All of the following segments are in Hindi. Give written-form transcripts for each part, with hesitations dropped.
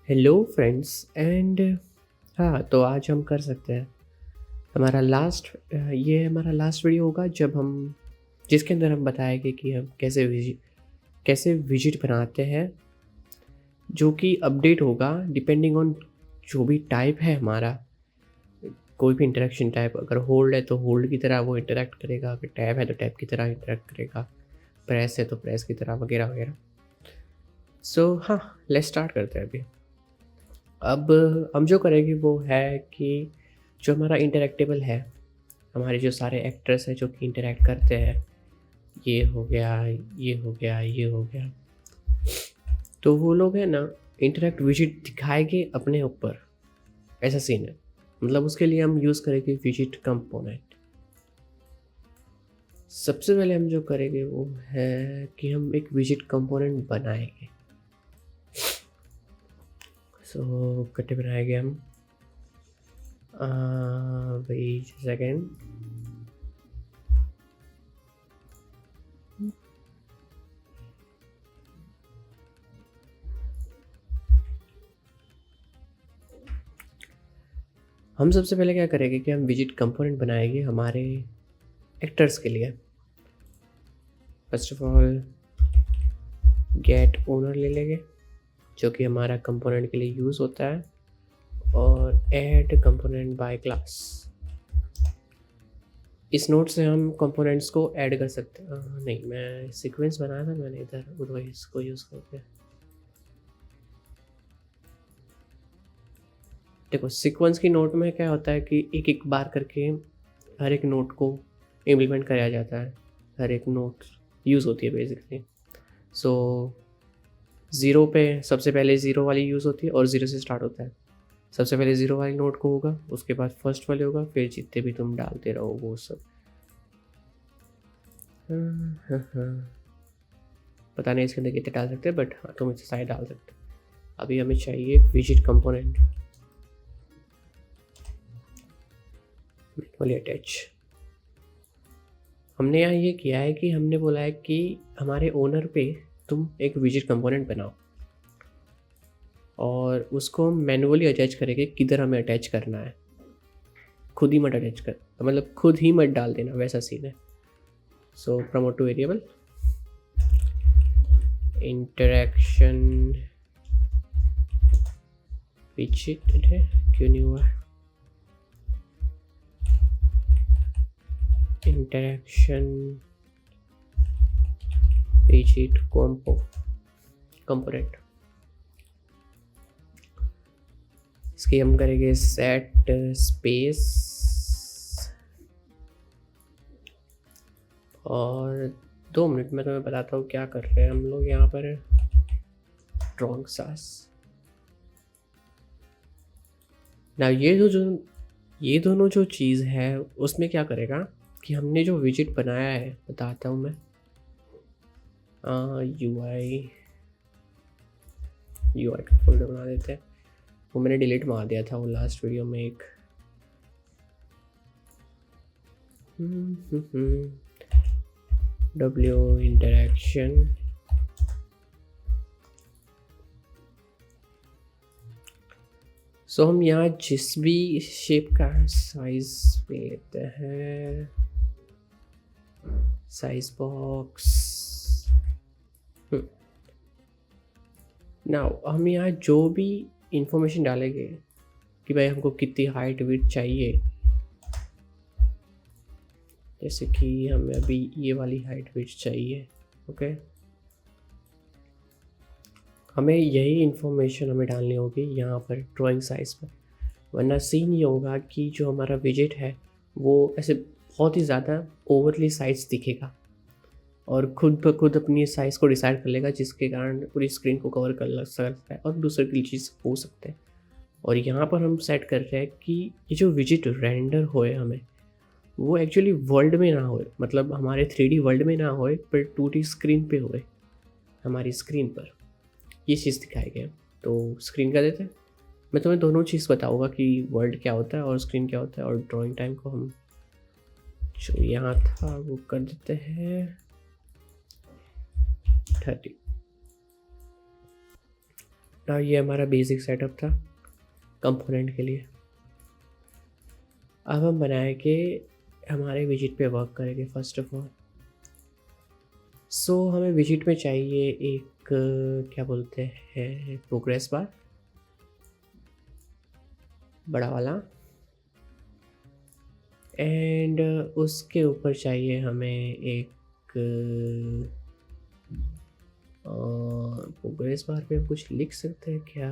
हेलो फ्रेंड्स एंड हाँ, तो आज हम कर सकते हैं ये हमारा लास्ट वीडियो होगा जब हम जिसके अंदर हम बताएंगे कि हम कैसे विजिट बनाते हैं जो कि अपडेट होगा डिपेंडिंग ऑन जो भी टाइप है हमारा। कोई भी इंटरेक्शन टाइप, अगर होल्ड है तो होल्ड की तरह वो इंटरेक्ट करेगा, अगर टैब है तो टैब की तरह इंटरेक्ट करेगा, प्रेस है तो प्रेस की तरह वगैरह वगैरह। सो हाँ, लेट्स स्टार्ट करते हैं अभी। अब हम जो करेंगे वो है कि जो हमारा इंटरेक्टेबल है, हमारे जो सारे एक्टर्स हैं जो कि इंटरेक्ट करते हैं, ये हो गया, ये हो गया, ये हो गया, तो वो लोग हैं ना, इंटरेक्ट विजिट दिखाएंगे अपने ऊपर। ऐसा सीन है। मतलब उसके लिए हम यूज़ करेंगे विजिट कंपोनेंट। सबसे पहले हम जो करेंगे वो है कि हम एक विजिट कंपोनेंट बनाएंगे। सो कट्टे बनाएंगे हम। Wait second. हम सबसे पहले क्या करेंगे कि हम विजिट कंपोनेंट बनाएंगे हमारे एक्टर्स के लिए। First of all get owner ले लेंगे जो कि हमारा कंपोनेंट के लिए यूज़ होता है, और ऐड कंपोनेंट बाय क्लास। इस नोट से हम कंपोनेंट्स को ऐड कर सकते हैं। नहीं, मैं सीक्वेंस बनाया था मैंने इधर, उधर इसको यूज़ करके। देखो, सीक्वेंस की नोट में क्या होता है कि एक एक बार करके हर एक नोट को इम्प्लीमेंट कराया जाता है, हर एक नोट यूज़ होती है बेसिकली। सो ज़ीरो पे सबसे पहले ज़ीरो वाली यूज़ होती है और ज़ीरो से स्टार्ट होता है। सबसे पहले ज़ीरो वाली नोट को होगा, उसके बाद फर्स्ट वाले होगा, फिर जितने भी तुम डालते रहो वो सब। पता नहीं इसके अंदर कितने डाल सकते हैं, बट हाँ, तुम इससे सारे डाल सकते हो। अभी हमें चाहिए विजिट कंपोनेंट मैनुअली अटैच। हमने यहाँ ये किया है कि हमने बोला है कि हमारे ओनर पे तुम एक विजिट कंपोनेंट बनाओ, और उसको हम मैनुअली अटैच करेंगे। किधर हमें अटैच करना है, खुद ही मत अटैच कर, मतलब खुद ही मत डाल देना, वैसा सीन है। So promote to variable interaction visit है, क्यों नहीं हुआ? Interaction visit component. इसकी हम करेंगे सेट स्पेस, और 2 मिनट में तुम्हें बताता हूँ क्या कर रहे हैं हम लोग यहाँ पर। स्ट्रॉन्ग सास ना, ये दोनों जो चीज़ है उसमें क्या करेगा कि हमने जो विजिट बनाया है, बताता हूँ मैं। यूआई का फोल्डर बना देते हैं। वो मैंने डिलीट मार दिया था वो लास्ट वीडियो में एक। डब्ल्यू इंटरेक्शन सो हम यहाँ जिस भी शेप का साइज लेते हैं, साइज बॉक्स। नाउ हम यहाँ जो भी इंफॉर्मेशन डालेंगे कि भाई हमको कितनी हाइट विड्थ चाहिए, जैसे कि हमें अभी ये वाली हाइट विड्थ चाहिए, ओके। हमें यही इन्फॉर्मेशन हमें डालनी होगी यहाँ पर ड्राइंग साइज पर, वरना सीन ये होगा कि जो हमारा विजिट है वो ऐसे बहुत ही ज़्यादा ओवरली साइज दिखेगा और खुद ब खुद अपनी साइज़ को डिसाइड कर लेगा, जिसके कारण पूरी स्क्रीन को कवर कर सकता है और दूसरे की चीज़ हो सकते हैं। और यहाँ पर हम सेट कर रहे हैं कि ये जो विजिट रेंडर होए हमें, वो एक्चुअली वर्ल्ड में ना होए, मतलब हमारे 3D वर्ल्ड में ना होए, पर 2D स्क्रीन पे होए, हमारी स्क्रीन पर ये चीज़ दिखाई गई। तो स्क्रीन का देते हैं। मैं तुम्हें दोनों चीज़ बताऊँगा कि वर्ल्ड क्या होता है और स्क्रीन क्या होता है, और ड्राइंग टाइम को हम जो यहाँ था वो कर देते हैं 30। ना ये हमारा बेसिक सेटअप था कंपोनेंट के लिए। अब हम बनाएंगे हमारे विजिट पे वर्क करेंगे फर्स्ट ऑफ ऑल। सो हमें विजिट में चाहिए एक क्या बोलते हैं प्रोग्रेस बार, बड़ा वाला, एंड उसके ऊपर चाहिए हमें एक प्रोग्रेस बार पे हम कुछ लिख सकते हैं क्या?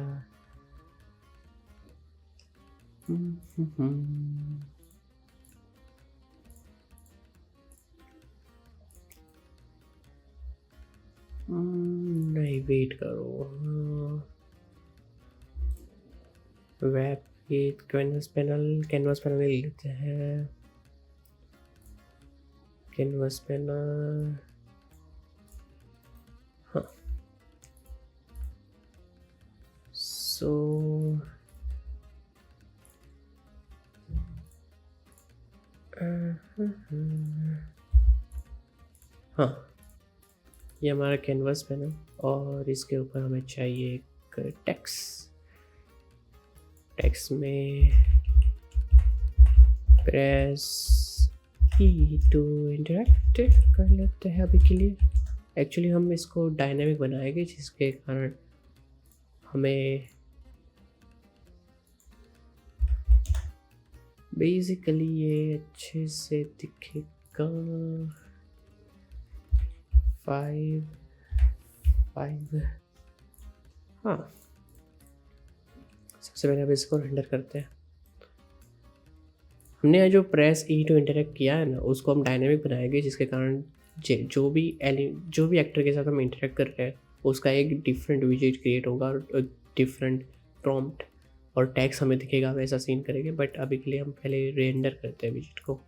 नहीं, वेट करो। वेब ये कैनवस पैनल ले लेते हैं। कैनवस पैनल, हाँ। सो हाँ, ये हमारा कैनवस पैनल, और इसके ऊपर हमें चाहिए एक टेक्स्ट में प्रेस ई टू इंटरेक्ट कर लेते हैं अभी के लिए। एक्चुअली हम इसको डायनेमिक बनाएंगे जिसके कारण हमें बेसिकली ये अच्छे से दिखेगा। 5 हाँ, सबसे पहले अब इसको रेंडर करते हैं। हमने जो प्रेस ई टू इंटरेक्ट किया है ना, उसको हम डायनेमिक बनाएंगे जिसके कारण जो भी एक्टर के साथ हम इंटरेक्ट कर रहे हैं उसका एक डिफरेंट विजेट क्रिएट होगा और डिफरेंट प्रॉम्प्ट और टैग्स हमें दिखेगा, वैसा सीन करेंगे। बट अभी के लिए हम पहले रेंडर करते हैं विजेट को।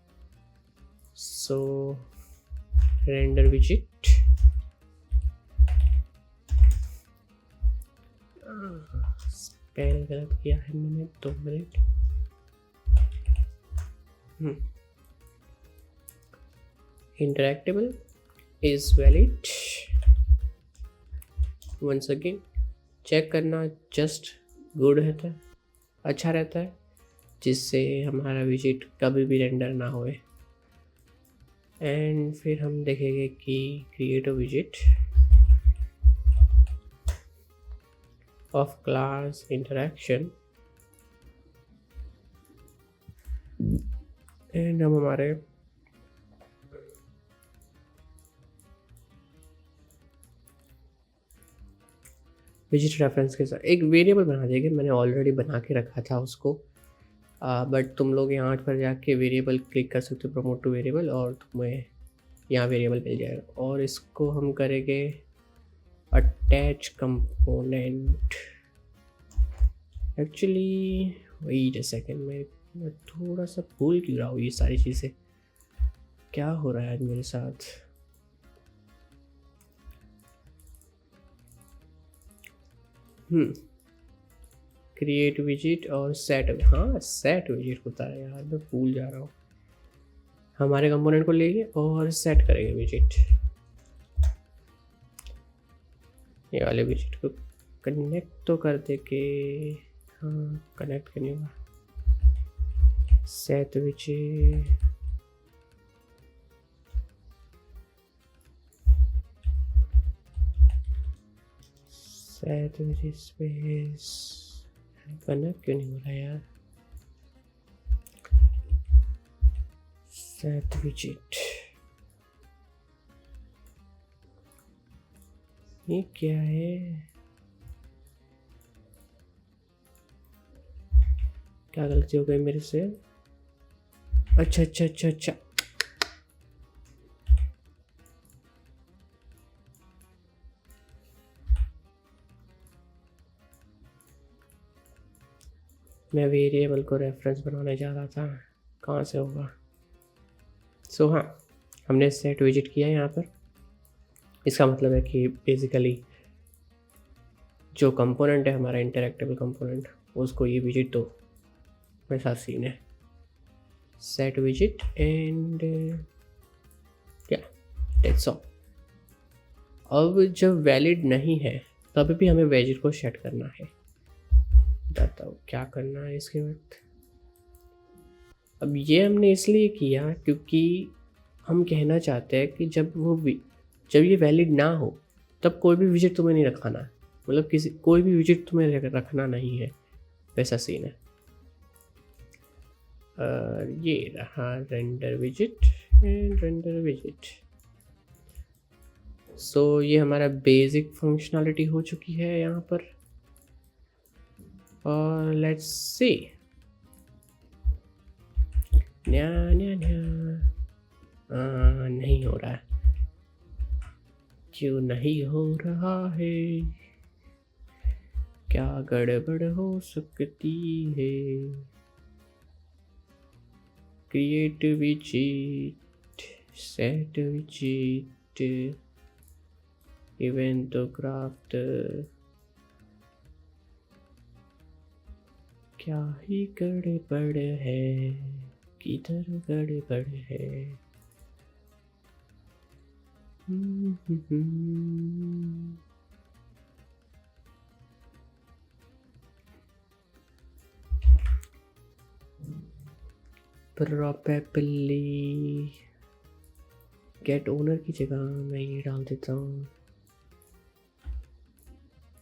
सो रेंडर विजेट, स्पेल गलत किया है मैंने, 2 मिनट। Interactable is valid. Once again check करना जस्ट गुड रहता है, अच्छा रहता है, जिससे हमारा विजिट कभी भी रेंडर ना होए। एंड फिर हम देखेंगे कि create a visit of class interaction, and हम हमारे विजिट रेफरेंस के साथ एक वेरिएबल बना देंगे। मैंने ऑलरेडी बना के रखा था उसको, बट तुम लोग यहाँ पर जाके वेरिएबल क्लिक कर सकते हो, प्रमोट टू वेरिएबल, और तुम्हें यहाँ वेरिएबल मिल जाएगा। और इसको हम करेंगे attach component. Actually wait a second, मैं थोड़ा सा भूल क्यों रहा हूँ ये सारी चीज़ें, क्या हो रहा है आज मेरे साथ। क्रिएट विजिट और सेट, हाँ सेट विजिट होता है यार, मैं भूल जा रहा हूँ। हमारे कंपोनेंट को लेंगे और सेट करेंगे विजिट। ये वाले विजिट को कनेक्ट तो कर दे के, हाँ कनेक्ट करने का set visit, set visit space, connect क्यों नहीं हो रहा यार। सेट विजिट, ये क्या है, क्या गलती हो गई मेरे से। अच्छा अच्छा अच्छा अच्छा, मैं वेरिएबल को रेफरेंस बनाने जा रहा था, कहाँ से होगा। सो हाँ, हमने सेट विजिट किया यहाँ पर। इसका मतलब है कि बेसिकली जो कंपोनेंट है हमारा इंटरेक्टेबल कंपोनेंट, उसको ये विजिट दो, वैसा सीन है। सेट विजिट एंड क्या, दैट्स ऑल। अब जब वैलिड नहीं है तो अभी भी हमें विजिट को सेट करना है। बताओ क्या करना है इसके बाद। अब ये हमने इसलिए किया क्योंकि हम कहना चाहते हैं कि जब ये वैलिड ना हो तब कोई भी विजिट तुम्हें नहीं रखाना है, मतलब कोई भी विजिट तुम्हें रखना नहीं है, वैसा सीन है। ये रहा render visit and render visit. So ये हमारा बेसिक फंक्शनैलिटी हो चुकी है यहाँ पर। और लेट्स सी। न्या न्या न्या नहीं हो रहा है, क्यों नहीं हो रहा है, क्या गड़बड़ हो सकती है। Create visit, set visit, event craft, क्या ही गड़बड़ है, किधर गड़बड़ है। प्रोबेबली गेट ओनर की जगह मैं ये डाल देता हूँ।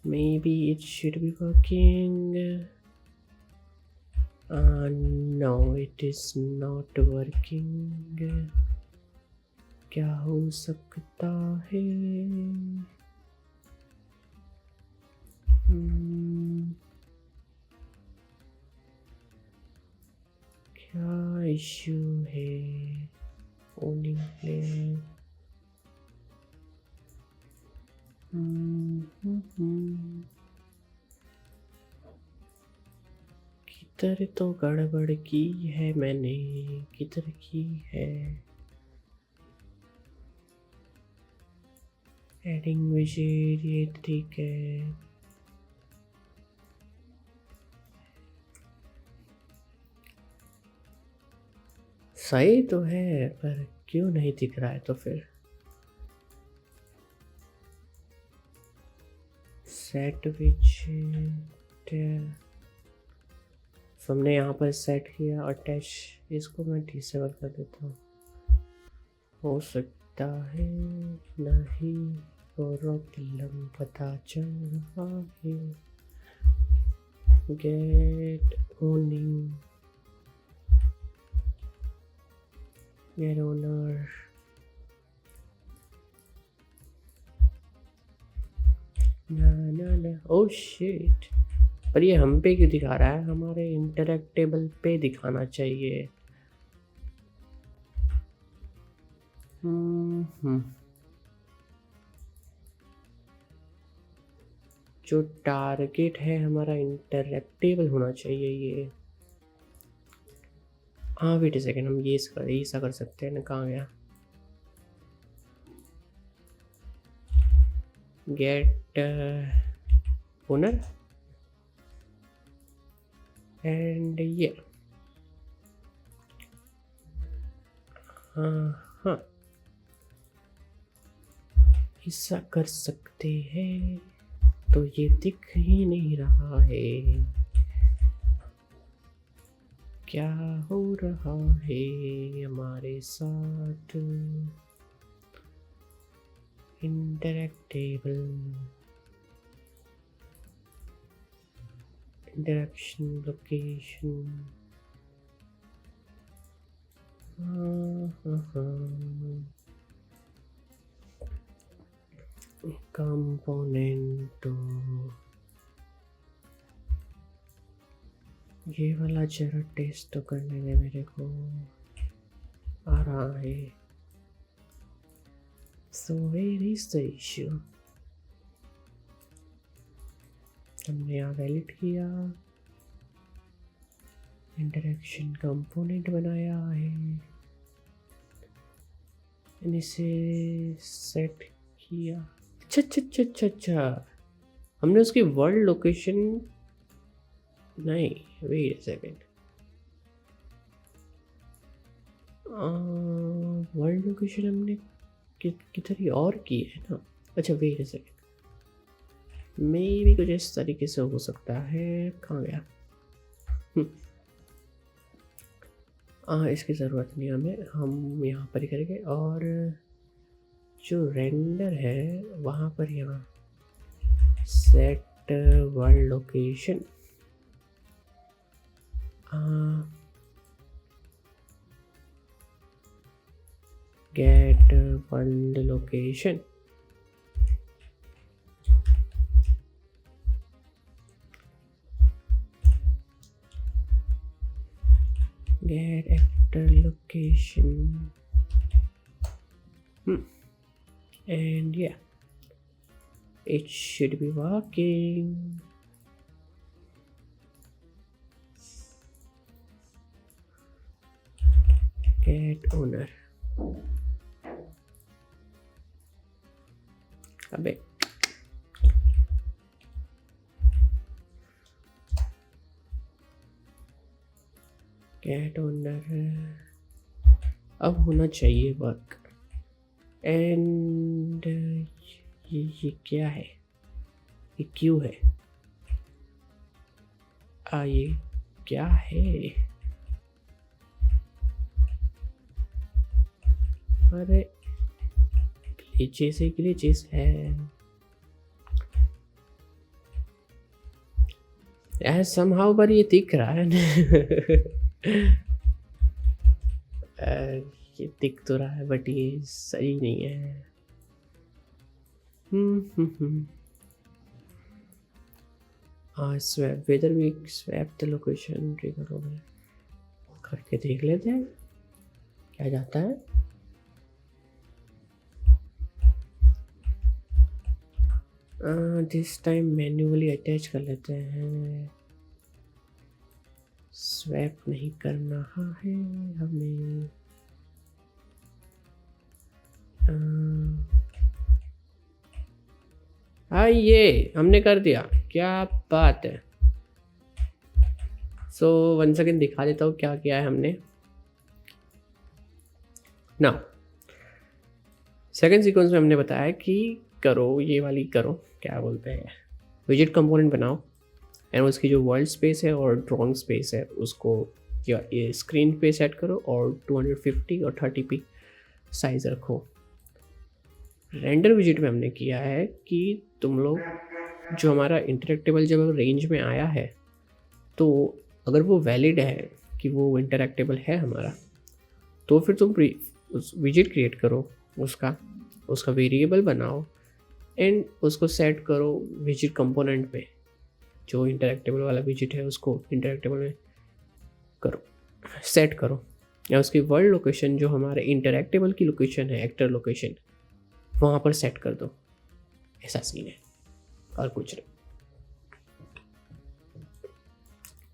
Maybe it should be working. No, it is not working. क्या हो सकता है? क्या इश्यू है? Owning player. किधर तो गड़बड़ की है मैंने, किधर की है। एडिंग विजिट ये ठीक है। सही तो है पर क्यों नहीं दिख रहा है तो फिर। सेट विजिट हमने यहाँ पर सेट किया। अटैच इसको मैं डिसेबल कर देता हूँ। हो सकता है नहीं प्रॉब्लम पता चल रहा है। गेट ओनिंग, गेट ओनर, ना ओह शिट। पर ये हम पे क्यों दिखा रहा है? हमारे इंटरैक्टेबल पे दिखाना चाहिए। जो टारगेट है हमारा इंटरैक्टेबल होना चाहिए ये। हाँ वेट अ सेकेंड, हम ये ऐसा कर सकते हैं ना। कहाँ गया? गेट ओनर एंड ये। हाँ ऐसा कर सकते हैं। तो ये दिख ही नहीं रहा है, क्या हो रहा है हमारे साथ। इंटरैक्टेबल इंटरेक्शन लोकेशन। कंपोनेंट ये वाला जरा टेस्ट तो करने में मेरे को आ रहा है। So where is the issue? हमने यहाँ वैलिड किया, इंटरेक्शन कंपोनेंट बनाया है, इसे सेट किया। अच्छा हमने उसकी वर्ल्ड लोकेशन नहीं, wait a second, world location हमने किधर ही और की है ना। अच्छा वेट अ सेकेंड, मे भी कुछ इस तरीके से हो सकता है। कहाँ गया? इसकी ज़रूरत नहीं हमें, हम यहाँ पर ही करेंगे। और जो रेंडर है वहाँ पर यहाँ set world location, get world location, get actor location, and yeah, it should be working. Get owner. अबे कैट ओनर अब होना चाहिए वर्क। एंड ये क्या है? ये क्यों है? ये क्या है? अरे ग्लिचेस है यार समहाउ, पर ये दिख रहा है ये दिख तो रहा है बट ये सही नहीं है। Swap whether we swap the location trigger हो गया, करके देख लेते हैं क्या जाता है। दिस टाइम मैन्युअली अटैच कर लेते हैं, स्वैप नहीं करना है हमें। ये हमने कर दिया, क्या बात है। सो वन सेकेंड दिखा देता हूँ क्या किया है हमने ना। सेकेंड सीक्वेंस में हमने बताया कि करो ये वाली, करो क्या बोलते हैं, विजिट कंपोनेंट बनाओ एंड उसकी जो वर्ल्ड स्पेस है और ड्रॉइंग स्पेस है उसको या ये स्क्रीन पे सेट करो और 250 और 30p साइज़ रखो। रेंडर विजिट में हमने किया है कि तुम लोग जो हमारा इंटरेक्टेबल जब रेंज में आया है तो अगर वो वैलिड है कि वो इंटरेक्टेबल है हमारा, तो फिर तुम उस विजिट क्रिएट करो, उसका वेरिएबल बनाओ एंड उसको सेट करो विजिट कंपोनेंट पे। जो इंटरेक्टेबल वाला विजिट है उसको इंटरेक्टेबल में करो, सेट करो, या उसकी वर्ल्ड लोकेशन जो हमारे इंटरेक्टेबल की लोकेशन है, एक्टर लोकेशन, वहाँ पर सेट कर दो। ऐसा सीन है और कुछ नहीं।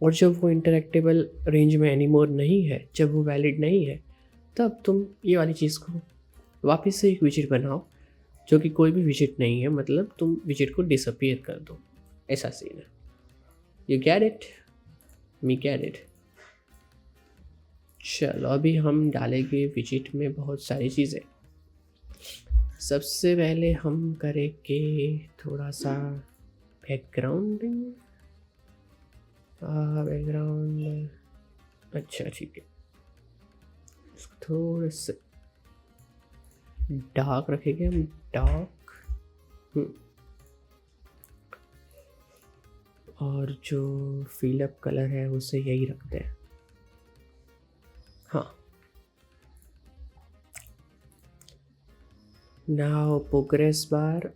और जब वो इंटरेक्टेबल रेंज में एनीमोर नहीं है, जब वो वैलिड नहीं है, तब तुम ये वाली चीज़ को वापस से एक विजिट बनाओ जो कि कोई भी विजिट नहीं है, मतलब तुम विजिट को डिसअपियर कर दो। ऐसा सीन है। You get it? Me get it. चलो अभी हम डालेंगे विजिट में बहुत सारी चीज़ें। सबसे पहले हम करेंगे थोड़ा सा बैकग्राउंडिंग। बैकग्राउंड अच्छा ठीक है, इसको थोड़ा सा डार्क रखेंगे हम, डार्क। और जो फिलअप कलर है उसे यही रखते हैं। हाँ, नाउ प्रोग्रेस बार,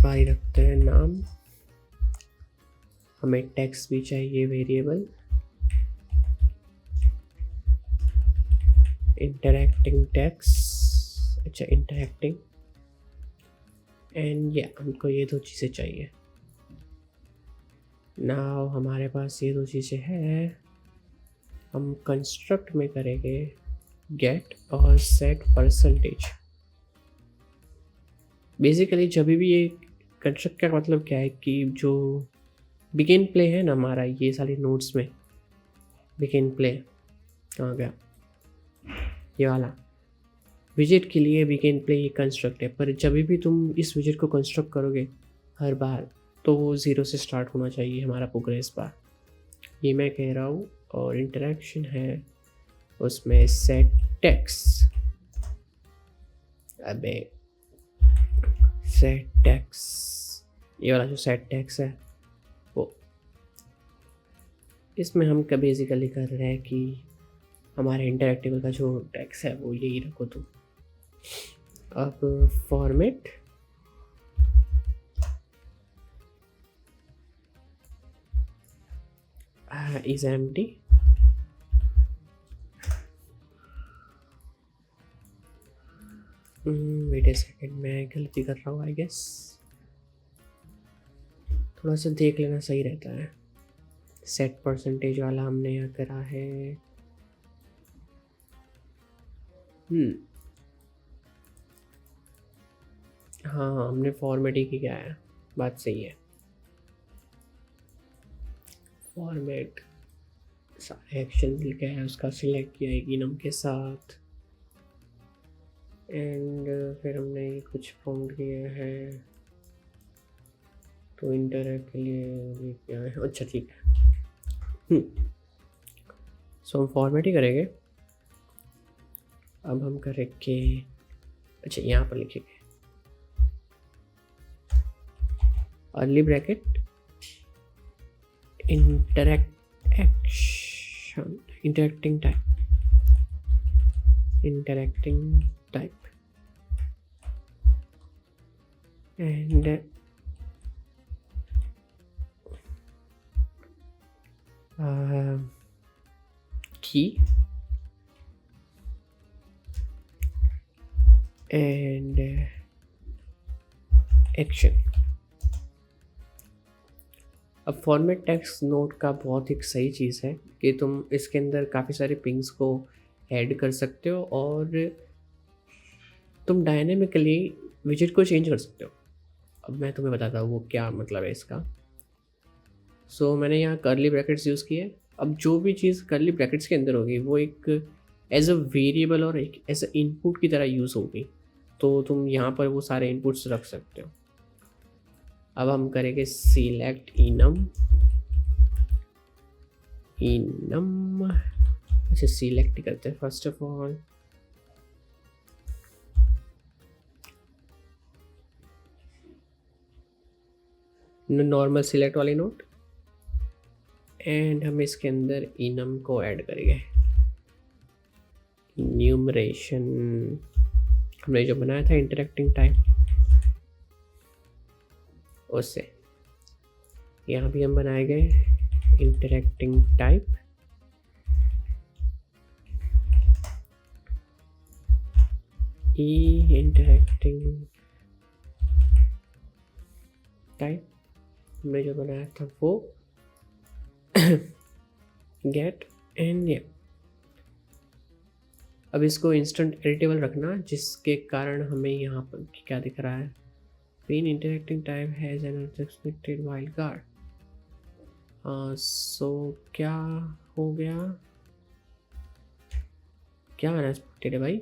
ही रखते हैं नाम। हमें टेक्स्ट भी चाहिए वेरिएबल, इंटरैक्टिंग टेक्स्ट। अच्छा इंटरैक्टिंग, एंड या हमको ये दो चीज़ें चाहिए। नाउ हमारे पास ये दो चीज़ें हैं, हम कंस्ट्रक्ट में करेंगे गेट और सेट परसेंटेज। बेसिकली जब भी ये कंस्ट्रक्ट का मतलब क्या है कि जो बिगिन प्ले है ना हमारा, ये सारे नोट्स में बिगिन प्ले कहाँ गया, ये वाला, विजेट के लिए वी कैन प्ले ये कंस्ट्रक्ट है, पर जब भी तुम इस विजेट को कंस्ट्रक्ट करोगे हर बार, तो वो ज़ीरो से स्टार्ट होना चाहिए हमारा प्रोग्रेस बार। ये मैं कह रहा हूँ। और इंटरेक्शन है उसमें सेट टेक्स्ट, अबे सेट टेक्स्ट, ये वाला जो सेट टेक्स्ट है वो, इसमें हम का बेसिकली कर रहे हैं कि हमारे इंटरेक्टिव का जो टेक्स्ट है वो यही रखो तुम। अब format is empty, wait a second, मैं गलती कर रहा हूँ आई गेस, थोड़ा सा देख लेना सही रहता है। सेट परसेंटेज वाला हमने यहाँ करा है। हाँ, हमने फॉर्मेट ही किया है, बात सही है। फॉर्मेट सारे एक्शन मिल गया है, उसका सिलेक्ट किया है इनम के साथ, एंड फिर हमने कुछ फाउंड किया है तो इंटरैक्ट के लिए भी क्या है। अच्छा ठीक है, सो हम फॉर्मेट ही करेंगे। अब हम करेंगे, अच्छा यहाँ पर लिखेंगे early bracket interacting type and key and action। अब फॉर्मेट टेक्स्ट नोट का बहुत एक सही चीज़ है कि तुम इसके अंदर काफ़ी सारे पिंग्स को ऐड कर सकते हो और तुम डायनेमिकली विजेट को चेंज कर सकते हो। अब मैं तुम्हें बताता हूँ वो क्या मतलब है इसका। सो मैंने यहाँ कर्ली ब्रैकेट्स यूज़ किए। अब जो भी चीज़ कर्ली ब्रैकेट्स के अंदर होगी वो एक एज अ वेरिएबल और एक एज अ इनपुट की तरह यूज़ होगी, तो तुम यहाँ पर वो सारे इनपुट्स रख सकते हो। अब हम करेंगे सिलेक्ट इनम, अच्छा सिलेक्ट करते हैं first of all. Normal select वाली नोट, एंड हम इसके अंदर इनम को ऐड करेंगे। न्यूमरेशन हमने जो बनाया था इंटरेक्टिंग टाइप, उससे यहाँ भी हम बनाए गए इंटरेक्टिंग टाइप, इंटरेक्टिंग टाइप हमने जो बनाया था वो गेट एंड ये। अब इसको इंस्टेंट एडिटेबल रखना, जिसके कारण हमें यहाँ पर क्या दिख रहा है, Pin interacting type has an unexpected wildcard। सो क्या हो गया, क्या अनएक्सपेक्टेड है भाई?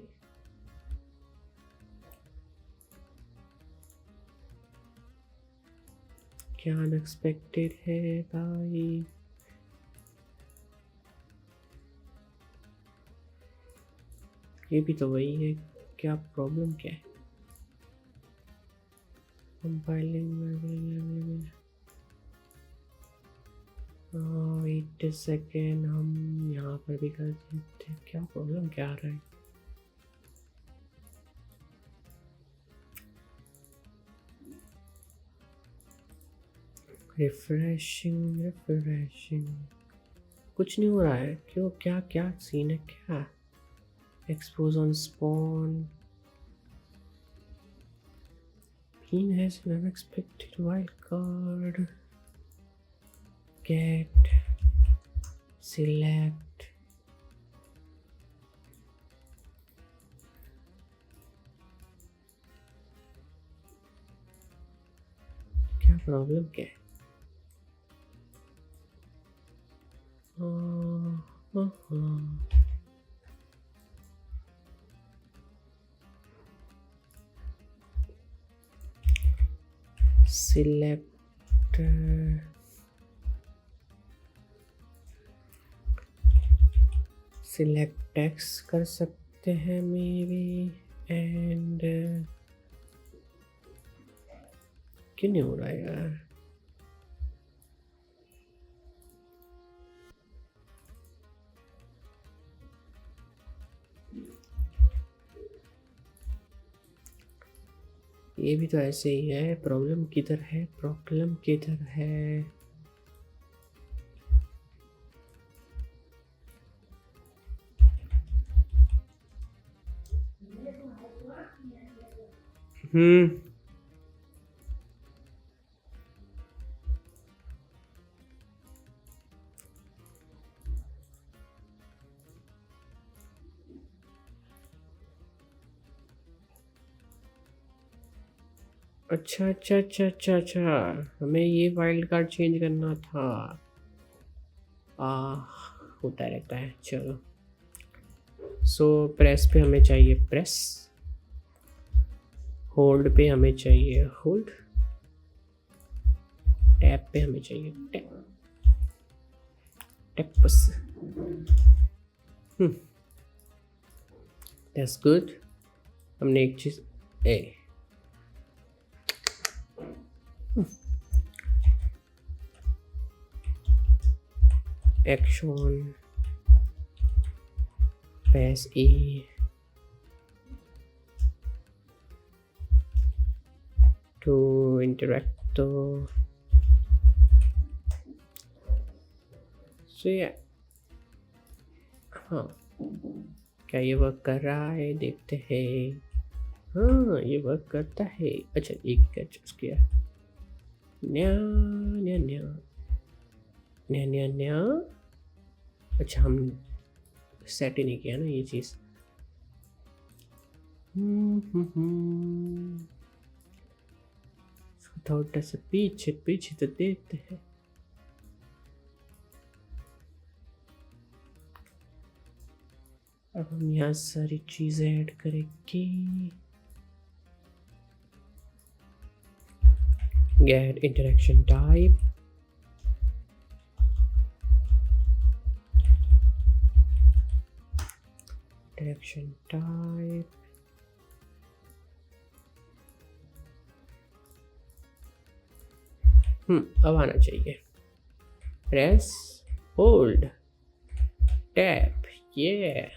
क्या अनएक्सपेक्टेड है भाई? ये भी तो वही है, क्या प्रॉब्लम क्या है? कंपाइलिंग वेट सेकेंड, हम यहाँ पर भी कर देते हैं। क्या प्रॉब्लम क्या आ रहा है? रिफ्रेशिंग कुछ नहीं हो रहा है, क्यों? क्या क्या सीन है? क्या expose on spawn, Pin has an unexpected wildcard, get select क्या प्रॉब्लम क्या है? सिलेक्ट टेक्स्ट कर सकते हैं मे बी। एंड क्यों नहीं हो रहा है यार? ये भी तो ऐसे ही है। प्रॉब्लम किधर है? प्रॉब्लम किधर है? अच्छा अच्छा अच्छा अच्छा अच्छा, हमें ये वाइल्ड कार्ड चेंज करना था। आ होता रहता है। चलो, सो प्रेस पे हमें चाहिए प्रेस, होल्ड पे हमें चाहिए होल्ड, टैप पे हमें चाहिए टैप। टैप बस। That's good. हमने एक चीज़ action press E to interact तो हाँ, क्या ये वर्क कर रहा है? देखते हैं। हाँ, ये वर्क करता है। अच्छा, एक क्या चूज किया? न्या न्या न्या न्या न्या न्या। अच्छा, हम सेट ही नहीं किया ना ये चीज़। थोड़ा सा पीछे पीछे तो देखते हैं। अब हम यहाँ सारी चीज़ें ऐड करेंगे। get interaction type, interaction type, अब आना चाहिए। press hold tap, yeah,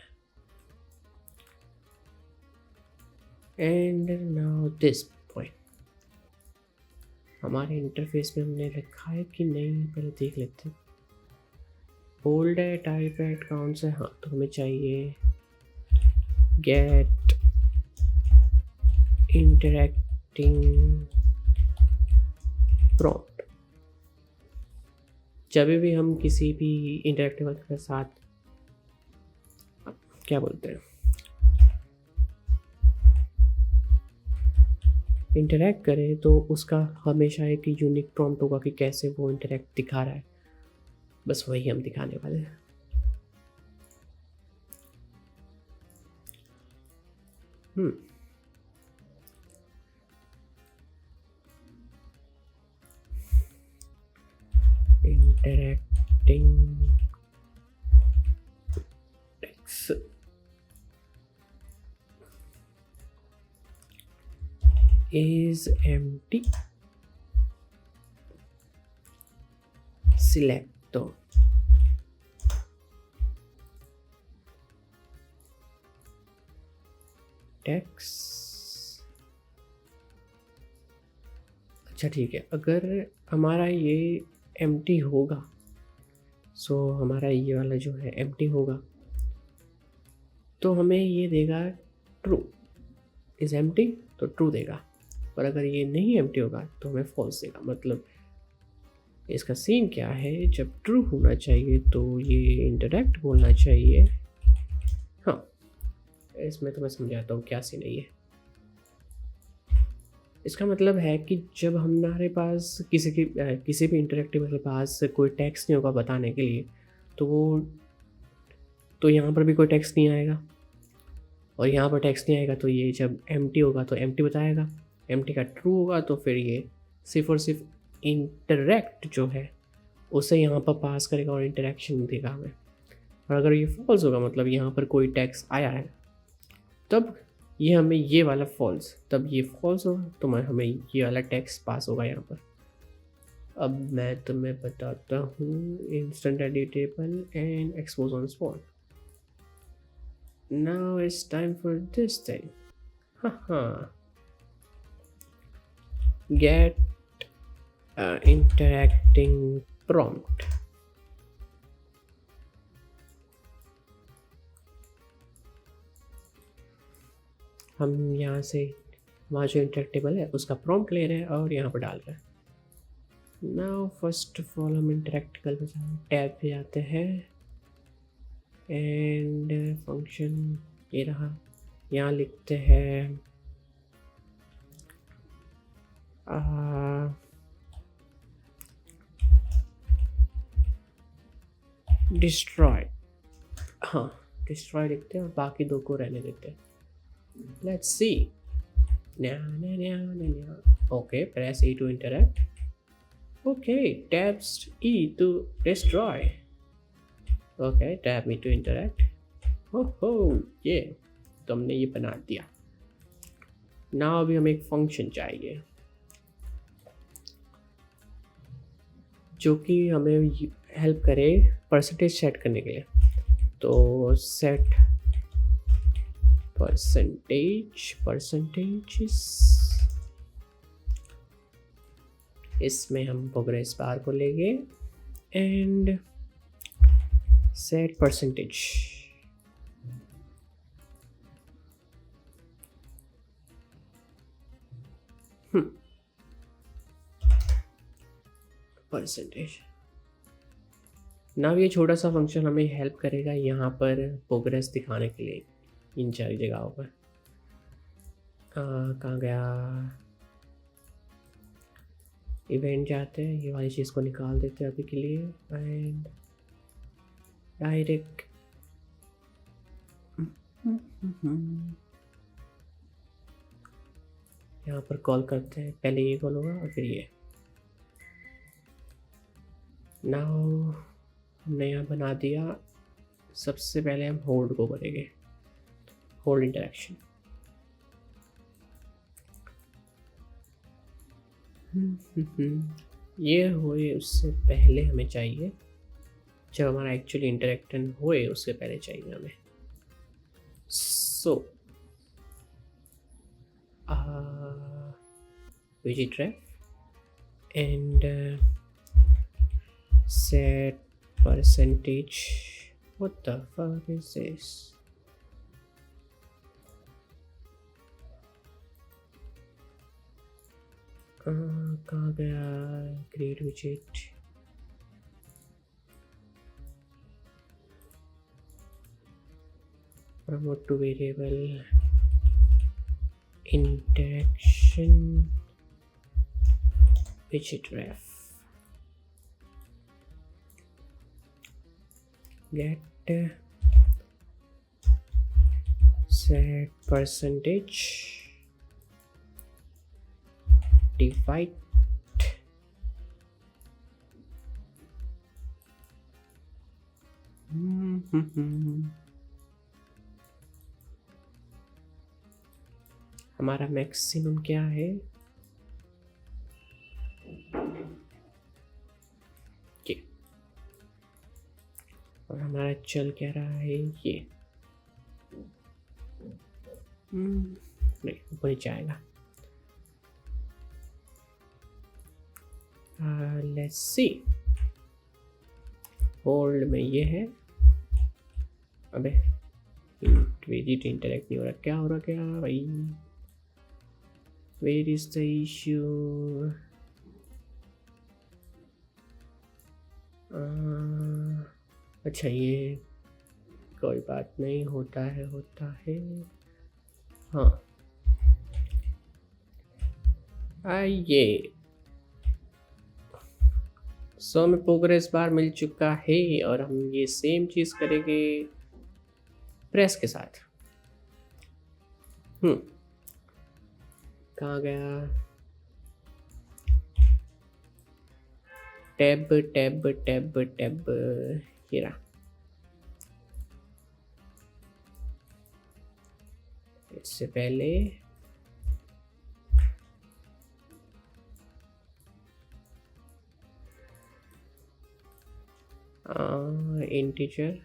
and now this point। हमारे इंटरफेस में हमने लिखा है कि नहीं, पहले देख लेते हैं। होल्ड है, टाइप है, कौन सा? हाँ, तो हमें चाहिए गेट इंटरैक्टिंग प्रॉम्प्ट। जब भी हम किसी भी इंटरैक्टिव के साथ क्या बोलते हैं, इंटरैक्ट करें, तो उसका हमेशा एक यूनिक प्रॉम्प्ट होगा कि कैसे वो इंटरैक्ट दिखा रहा है। बस वही हम दिखाने वाले हैं। Interacting text is empty, select तो text। अच्छा ठीक है, अगर हमारा ये empty होगा, सो हमारा ये वाला जो है empty होगा, तो हमें ये देगा true is empty, तो true देगा। पर अगर ये नहीं empty होगा तो हमें false देगा। मतलब इसका सीन क्या है, जब ट्रू होना चाहिए तो ये इंटरैक्ट बोलना चाहिए। हाँ, इसमें तो मैं समझाता हूँ क्या सीन है ये। इसका मतलब है कि जब हमारे पास किसी भी इंटरैक्टिव के पास कोई टेक्स्ट नहीं होगा बताने के लिए, तो यहाँ पर भी कोई टेक्स्ट नहीं आएगा, और यहाँ पर टेक्स्ट नहीं आएगा, तो ये जब एम्प्टी होगा तो एम्प्टी बताएगा। एम्प्टी का ट्रू होगा तो फिर ये सिर्फ और सिर्फ इंटरेक्ट जो है उसे यहाँ पर पास करेगा और इंटरेक्शन देगा हमें। और अगर ये फॉल्स होगा मतलब यहाँ पर कोई टैक्स आया है तब ये हमें ये वाला फॉल्स, तब ये फॉल्स होगा तो हमें ये वाला टैक्स पास होगा यहाँ पर। अब मैं तुम्हें बताता हूँ instant editable and expose on spot. Now it's time for this thing. हाँ, गेट इंटरैक्टिंग प्रॉम्प्ट। हम यहाँ से वहाँ जो इंटरेक्टेबल है उसका प्रॉम्प्ट ले रहे हैं और यहाँ पर डाल रहे हैं। नाउ फर्स्ट ऑफ ऑल हम इंटरेक्टिकल में टैब पे जाते हैं एंड फंक्शन ये रहा, यहाँ लिखते हैं डिस्ट्रॉय। हाँ, डिस्ट्रॉय लिखते हैं और बाकी दो को रहने देते हैं। Let's see. Okay, press E to interact. Okay, tabs E to destroy. Okay, tab E to interact. हो ये तो हमने ये बना दिया। नाउ अभी हमें एक फंक्शन चाहिए जो कि हमें हेल्प करे परसेंटेज सेट करने के लिए। तो सेट परसेंटेज इसमें हम प्रोग्रेस बार को लेंगे एंड सेट परसेंटेज। परसेंटेज। ना ये छोटा सा फंक्शन हमें हेल्प करेगा यहाँ पर प्रोग्रेस दिखाने के लिए इन चार जगहों पर। कहाँ गया, इवेंट जाते हैं, ये वाली चीज़ को निकाल देते हैं अभी के लिए एंड डायरेक्ट यहाँ पर कॉल करते हैं। पहले ये कॉल होगा और फिर ये। नाउ हमने यहाँ बना दिया, सबसे पहले हम होल्ड को करेंगे, होल्ड इंटरेक्शन। ये होए उससे पहले हमें चाहिए, जब हमारा एक्चुअली इंटरेक्शन होए उससे पहले चाहिए हमें। So visit ref and set percentage. What the fuck is this? कहाँ गया create widget? Promote to variable interaction widget ref. Get set percentage divide हमारा मैक्सिमम क्या है, और हमारा चल क्या रहा है ये नहीं ऊपर ही जाएगा। लेट्स सी, होल्ड में ये है। अबे वेजिट इंटरेक्ट नहीं हो रहा, क्या हो रहा क्या भाई, वेयर इज द इश्यू। अच्छा ये कोई बात नहीं, होता है। हाँ आइए, सो में प्रोग्रेस बार मिल चुका है और हम ये सेम चीज़ करेंगे प्रेस के साथ। कहाँ गया, टैब टैब टैब टैब, ये रहा। इससे पहले इंटीजर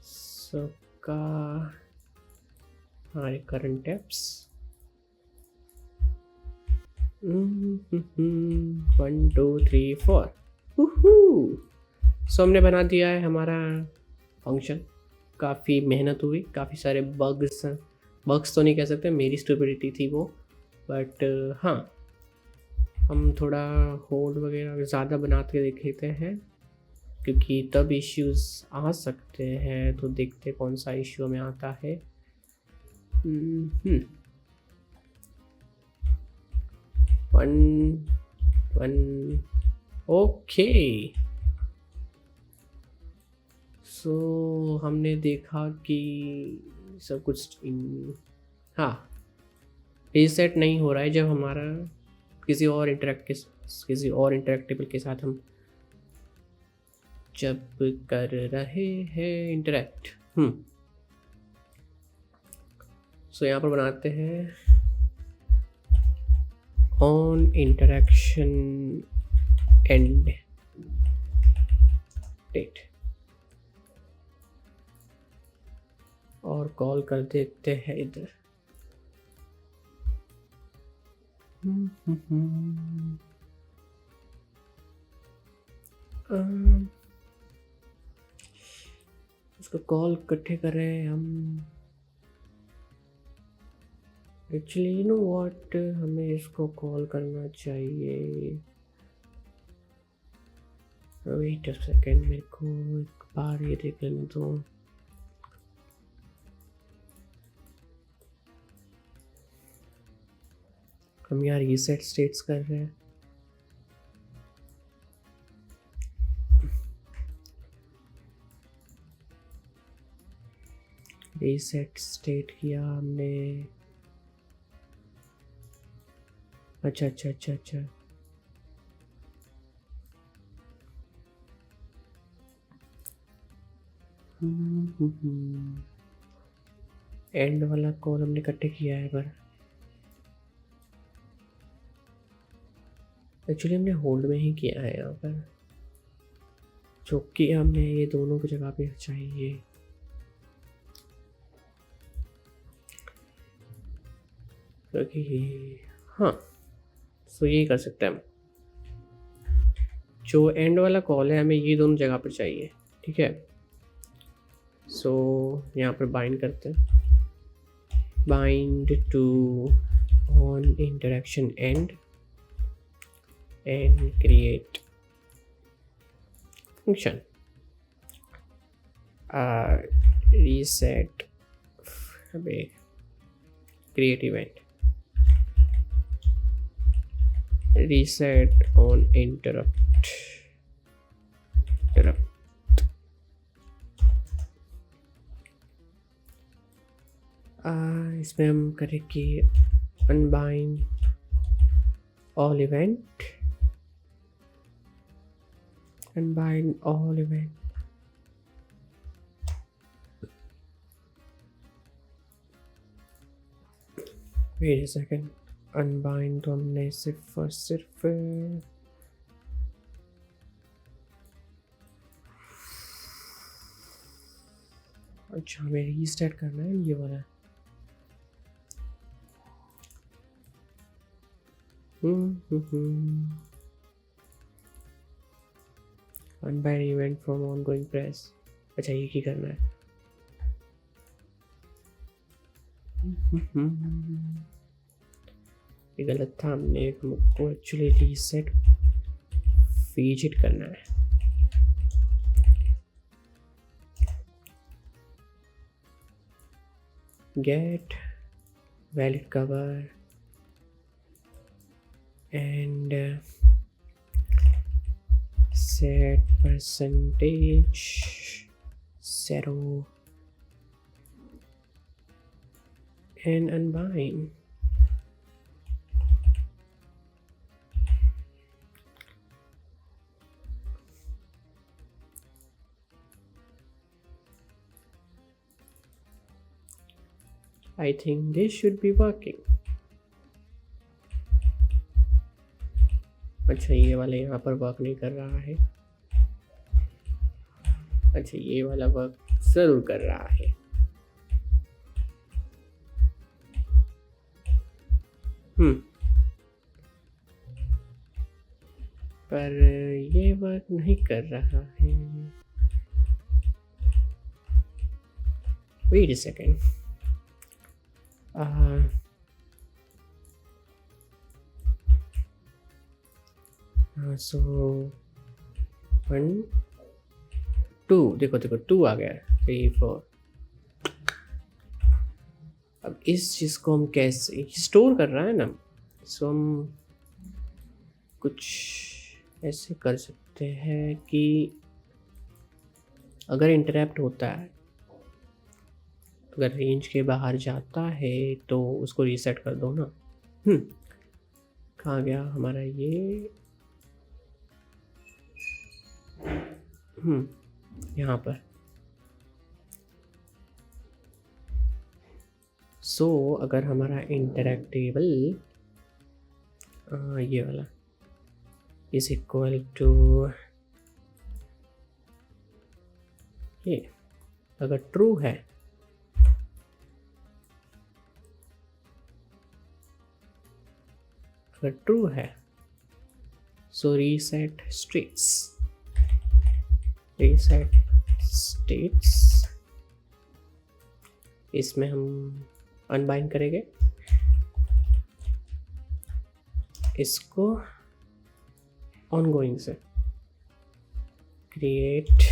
सबका हमारे करंट टैब्स 1 2 3 4। सो हमने बना दिया है हमारा फंक्शन। काफ़ी मेहनत हुई, काफ़ी सारे बग्स तो नहीं कह सकते, मेरी स्टूपिडिटी थी वो, बट हाँ हम थोड़ा होल्ड वगैरह ज़्यादा बना के देख लेते हैं, क्योंकि तब इश्यूज आ सकते हैं। तो देखते कौन सा इश्यू में आता है। One okay. सो हमने देखा कि सब कुछ हाँ रीसेट नहीं हो रहा है जब हमारा किसी और इंटरेक्टेबल के साथ हम जब कर रहे हैं इंटरेक्ट। सो यहाँ पर बनाते हैं ऑन इंटरेक्शन एंड डेट और कॉल कर देते हैं इधर। इसको कॉल इकट्ठे कर रहे हैं हम। एक्चुअली यू नो व्हाट, हमें इसको कॉल करना चाहिए। वेट अ सेकेंड, मेरे को एक बार ये देख लेने दो। हम यहाँ रीसेट स्टेट्स कर रहे हैं। रीसेट स्टेट किया हमने। अच्छा अच्छा अच्छा अच्छा, एंड वाला कॉल हमने इकट्ठे किया है, पर एक्चुअली हमने होल्ड में ही किया है यहाँ पर, जो कि हमें ये दोनों की जगह पे चाहिए। क्योंकि हाँ, सो यही कर सकते हैं हम। जो एंड वाला कॉल है हमें ये दोनों जगह पर चाहिए, ठीक है। सो यहाँ पर बाइंड करते हैं, bind to on interaction and create function reset create event reset on interrupt इसमें हम करें कि unbind all event unbind all event wait a second, unbind तो हमने सिर्फ अच्छा हमें रीस्टार्ट करना है ये वाला। unbind event from ongoing press, अच्छा ये की करना है। ये गलत था, हमने को एक्चुअली रीसेट विजिट करना है। get valid cover and set percentage zero and unbind I think this should be working. अच्छा ये वाला यहाँ पर वर्क नहीं कर रहा है। अच्छा ये वाला वर्क ज़रूर कर रहा है। पर ये वर्क नहीं कर रहा है। Wait a second. सो 1 2 देखो देखो 2 आ गया, 3 4। अब इस चीज़ को हम कैसे स्टोर कर रहा है ना, सो हम कुछ ऐसे कर सकते हैं कि अगर इंटरप्ट होता है, अगर रेंज के बाहर जाता है तो उसको रीसेट कर दो ना। कहाँ गया हमारा ये? यहाँ पर। सो अगर हमारा इंटरैक्टेबल ये वाला इज इक्वल टू ये, अगर ट्रू है सो रीसेट स्टेट्स इसमें हम अनबाइंड करेंगे इसको ऑनगोइंग से, क्रिएट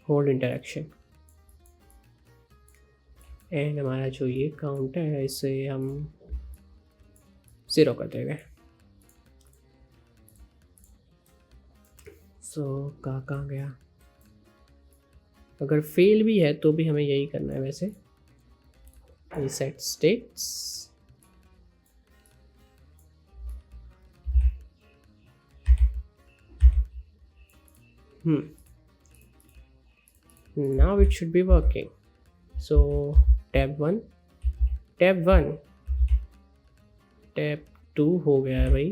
होल्ड इंटरेक्शन, एंड हमारा जो ये काउंट है इसे हम 0 कर देंगे। सो कहाँ गया? अगर फेल भी है तो भी हमें यही करना है वैसे, reset states. Now it should be working. So tab 1, tab 2 हो गया है भाई।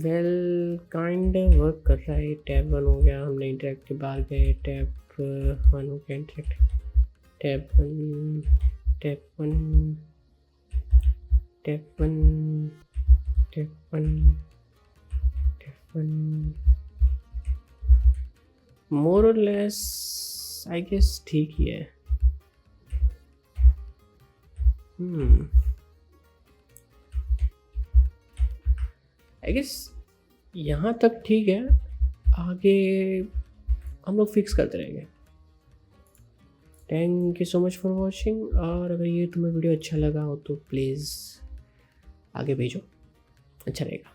वेल काइंड वर्क कर रहा है। टैब 1 हो गया, हमने इंटरेक्ट के बाहर गए। टैब 1 हो गया इंटरेक्ट, टैब 1 मोर और लेस आई गेस ठीक ही है। आई गेस यहाँ तक ठीक है, आगे हम लोग फिक्स करते रहेंगे। Thank you so much for watching, और अगर ये तुम्हें वीडियो अच्छा लगा हो तो प्लीज़ आगे भेजो, अच्छा रहेगा।